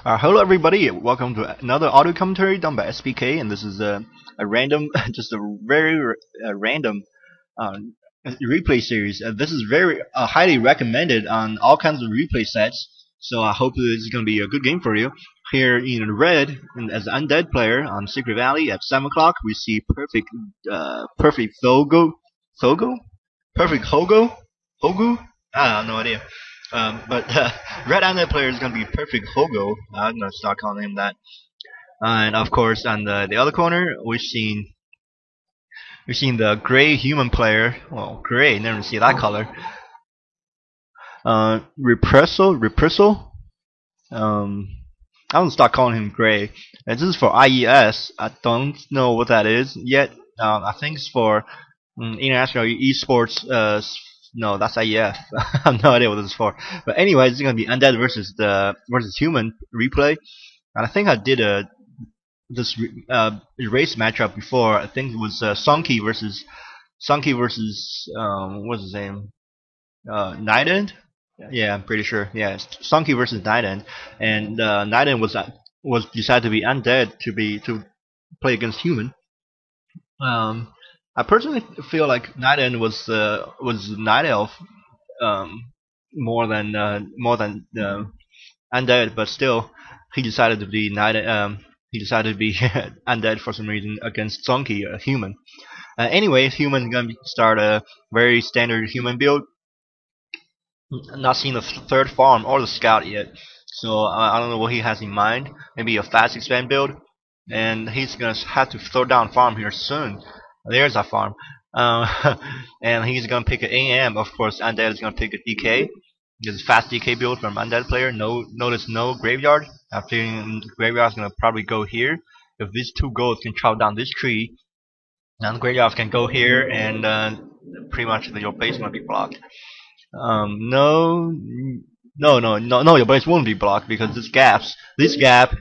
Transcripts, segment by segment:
Hello everybody, welcome to another audio commentary done by SPK, and this is a random, just a very random uh, replay series. This is very highly recommended on all kinds of replay sets, so I hope this is going to be a good game for you. Here in red, as an undead player on Secret Valley at 7 o'clock, we see perfecthogu, hogu? I have no idea. But red undead player is going to be perfecthogu. I'm going to start calling him that. And of course, on the other corner, we've seen the gray human player. Well, gray, never see that color. ieS.ReprisaL. I'm gonna start calling him gray. And this is for IES. I don't know what that is yet. I think it's for international esports. No, that's IEF. I have no idea what this is for. But anyway, it's gonna be undead versus human replay. And I think I did this race matchup before. I think it was Sonky versus what's his name? Night End. Yeah, I'm pretty sure. Yeah, it's Sonky versus Night End, and Night End was decided to be undead to play against human. I personally feel like Night End was Night Elf more than undead, but still he decided to be undead for some reason against Sonky, a human. Anyway, human gonna start a very standard human build. Not seen the third farm or the scout yet, so I don't know what he has in mind. Maybe a fast expand build, and he's gonna have to throw down farm here soon. There's a farm, and he's gonna pick an AM. Of course, undead is gonna pick a DK. This is fast DK build from undead player. Notice no graveyard. I'm feeling the graveyard's gonna probably go here. If these two goats can chop down this tree, and the graveyard can go here, and pretty much your base is gonna be blocked. No, your base won't be blocked because this gap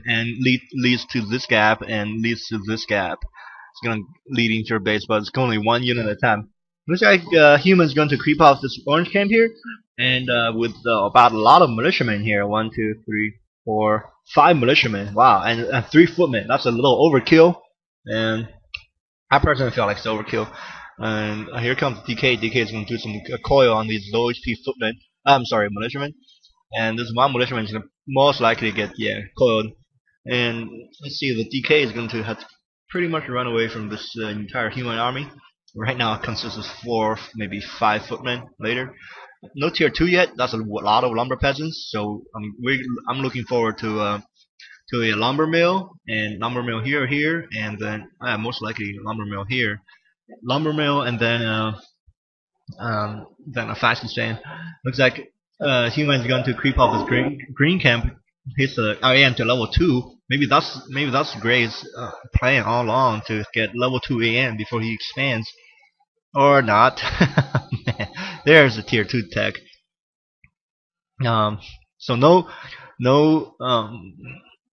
and leads to this gap and leads to this gap. It's gonna lead into your base, but it's only one unit at a time. Looks like humans going to creep off this orange camp here, and with about a lot of militiamen here. 1, 2, 3, 4, 5 militiamen. Wow, and 3 footmen. That's a little overkill, and I personally feel like it's overkill. And here comes DK. DK is going to do some coil on these low HP footmen. I'm sorry, militiamen. And this one militiaman is going to most likely get coiled. And let's see, the DK is going to have to pretty much run away from this entire human army. Right now it consists of 4, maybe 5 footmen later. No tier 2 yet. That's a lot of lumber peasants. So I'm looking forward to a lumber mill, and lumber mill here, and then most likely lumber mill here. Lumber mill, and then a fast expand. Looks like human's going to creep off this green camp. Hits the AM to level 2. Maybe that's Gray's plan all along, to get level 2 AM before he expands, or not. There's a tier 2 tech. So no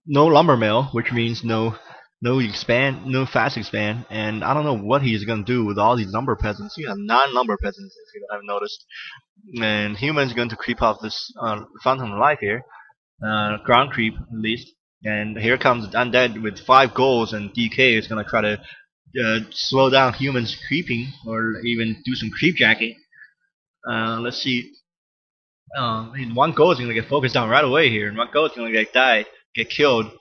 lumber mill, which means no fast expand, and I don't know what he's gonna do with all these lumber peasants. You have 9 lumber peasants, if you haven't noticed. And human's going to creep off this Fountain of Life here, ground creep at least. And here comes undead with 5 goals, and DK is gonna try to slow down humans creeping, or even do some creep jacking. Let's see. One goal is gonna get focused on right away here, and one goal is gonna get killed.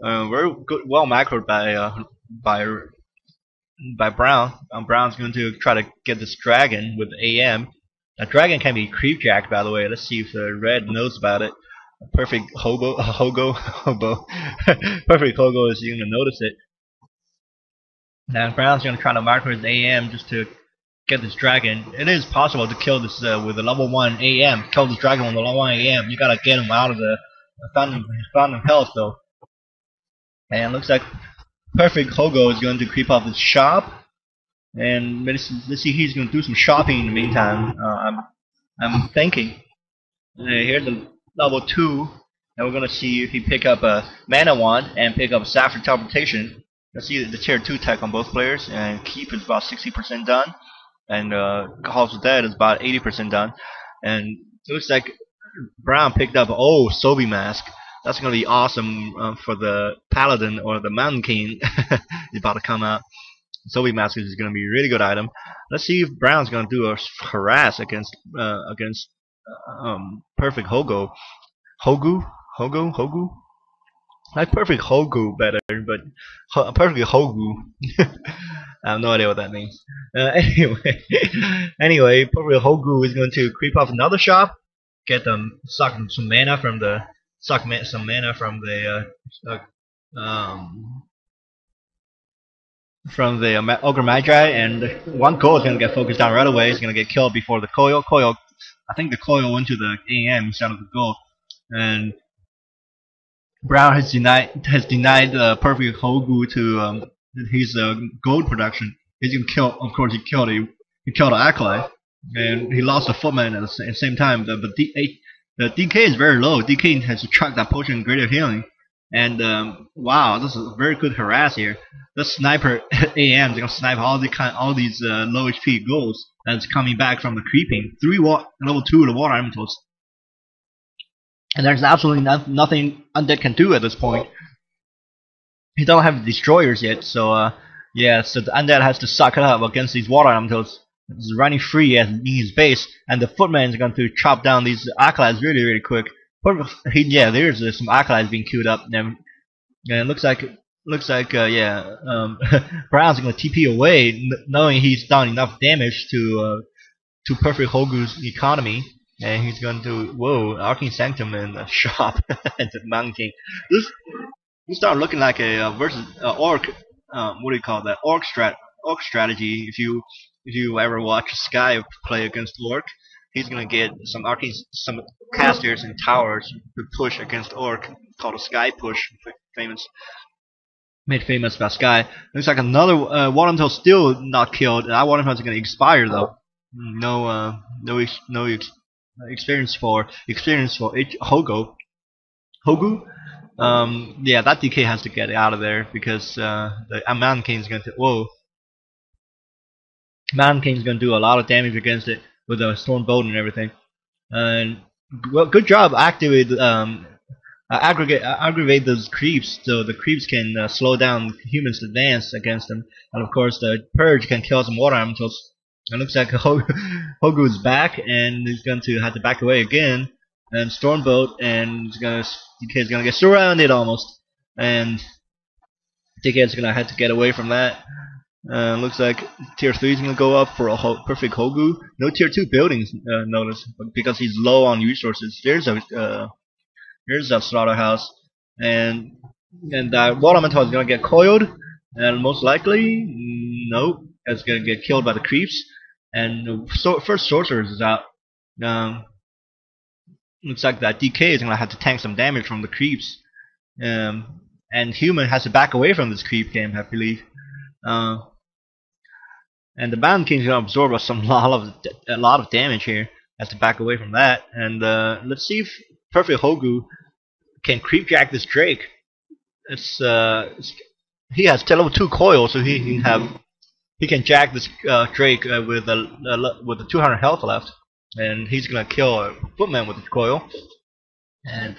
Very good, well macroed by Brown. Brown's going to try to get this dragon with AM. A dragon can be creep jacked, by the way. Let's see if red knows about it. Perfect hobo. Perfect hobo is going to notice it. Now Brown's going to try to macro his AM just to get this dragon. It is possible to kill this with a level 1 AM. Kill this dragon with a level 1 AM. You gotta get him out of the fountain of health though. And looks like Perfect Hogo is going to creep off his shop, and let's see, he's going to do some shopping in the meantime. I'm thinking. Here's a level 2, and we're going to see if he pick up a mana wand and pick up Sapphire Teleportation. Let's see the tier 2 tech on both players, and keep is about 60% done, and Halls of Dead is about 80% done. And it looks like Brown picked up Sobi Mask. That's gonna be awesome for the Paladin or the Mountain King is about to come out. Zombie Mask is gonna be a really good item. Let's see if Brown's gonna do a harass against Perfect Hogu. Hogu. I like Perfect Hogu better, but Perfect Hogu. I have no idea what that means. Anyway, Perfect Hogu is going to creep off another shop, get suck some mana from the some mana from the Ogre Magi, and one coil is going to get focused down right away. It's going to get killed before the coil. I think the coil went to the AM instead of the goal, and Brown has denied Perfect Hogu to his gold production. He's gonna kill. Of course, he killed the Acolyte, and he lost the Footman at the same time. The DK is very low. DK has to track that potion of greater healing, and wow, this is a very good harass here. The sniper AM is gonna snipe all these low HP goals that's coming back from the creeping. Level 2 the water elementals. And there's absolutely nothing Undead can do at this point. He don't have destroyers yet, so yeah, so the Undead has to suck it up against these water elementals. He's running free in his base, and the Footman is going to chop down these acolytes really quick. Yeah, there's some acolytes being queued up, and it looks like yeah, Brown's going to TP away, knowing he's done enough damage to Perfect Hogu's economy. And he's going to Arcane Sanctum in the shop and the Mountain King. This start looking like a versus orc. What do you call that? Orc strategy. If you ever watch Sky play against orc, he's gonna get some casters and towers to push against orc, called a Sky push, made famous by Sky. Looks like another Watermelon still not killed. That Watermelon is gonna expire though. No experience for Hogu. Yeah, that DK has to get out of there because the Mountain King is going to Mountain King is going to do a lot of damage against it with the Storm Bolt and everything. And well, good job aggravate those creeps so the creeps can slow down humans' advance against them. And of course, the Purge can kill some water elementals. It looks like Hogu is back, and he's going to have to back away again. And Stormbolt, and DK is gonna get surrounded almost, and DK is gonna have to get away from that. Looks like tier 3 is gonna go up for a Perfect Hogu. No tier 2 buildings, notice, because he's low on resources. Here's a slaughterhouse, and that Water Elemental is gonna get coiled, and most likely, nope, it's gonna get killed by the creeps. And first sorcerers is out. Looks like that DK is gonna have to tank some damage from the creeps, and human has to back away from this creep game, I believe. And the Mountain King is gonna absorb a lot of damage here. Has to back away from that, and let's see if Perfect Hogu can creep jack this Drake. He has level 2 coil, so he can jack this Drake with the 200 health left, and he's gonna kill a Footman with the coil. And